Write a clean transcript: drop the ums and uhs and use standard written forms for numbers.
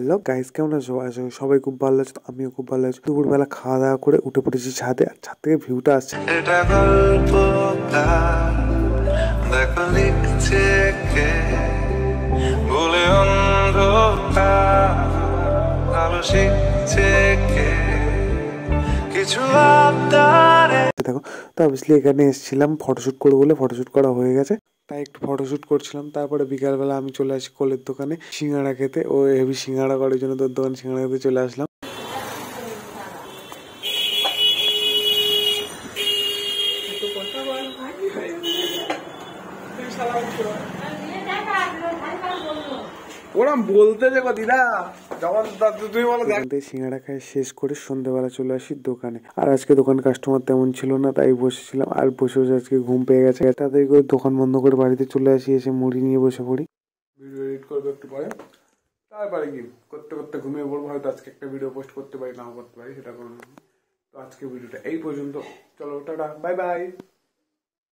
Hello guys, কেমন আছো? আশা করি সবাই খুব ভালো আছো। আমিও খুব ভালো আছি। দুপুরবেলা খাওয়া দাওয়া করে উঠে পড়েছি ছাদে, আর ছাদ থেকে ভিউটা আসছে। এটা গল্পকার, দেখো লিখছে কে, বলে অন্ধকার, আলো শিখছে কে, কিছু আবদারে। দেখো, তো অবভিয়াসলি এখানে এসেছিলাম ফটোশুট করবো বলে, ফটোশুট করা হয়ে গেছে, তাই একটু ফটোশুট করছিলাম। তারপরে বিকালবেলা আমি চলে আসি কোলের দোকানে সিঙ্গাড়া খেতে। ও হেভি সিঙ্গাড়া করার জন্য তোর দোকানে সিঙ্গাড়া খেতে চলে আসলাম। ওরম বলতে যে দিদা যখন তুই বলো সিঙ্গাড়া খাই শেষ করে সন্ধ্যেবেলা চলে আসি দোকানে। আর আজকে দোকান কাস্টমার তেমন ছিল না, তাই বসেছিলাম। আর বসে বসে আজকে ঘুম পেয়ে গেছে, তাড়াতাড়ি করে দোকান বন্ধ করে বাড়িতে চলে আসি, এসে মুড়ি নিয়ে বসে পড়ি। ভিডিও এডিট করবো একটু পরে, তারপরে কি করতে করতে ঘুমিয়ে পড়বো। হয়তো আজকে একটা ভিডিও পোস্ট করতে পারি, নাও করতে পারি, সেটা করবো। তো আজকে ভিডিওটা এই পর্যন্ত, চলো টাটা, বাই বাই।